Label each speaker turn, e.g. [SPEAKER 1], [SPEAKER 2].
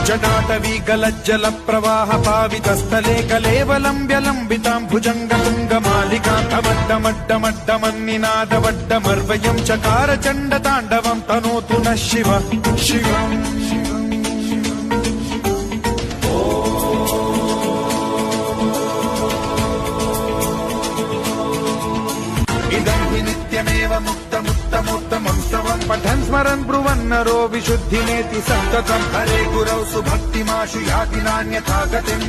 [SPEAKER 1] जटाटवी गलज्जल प्रवाह पावितस्थले कलेवलम्ब्यलम्बितां भुजङ्गतुङ्गमालिकान्तमड्डमड्डमड्डमन्निनादवड्डमर्वयं चकार चण्डताण्डवं तनोतु नः शिव शिवम् इदं हि नित्यमेव मुक्तमुत्तमोत्तमं स्तवं पठन् स्मरन् ब्रुवन्नरो विशुद्धिनेति सन्ततं हरे गुरौ सुभक्तिमाशु याति नान्यथा गतिम्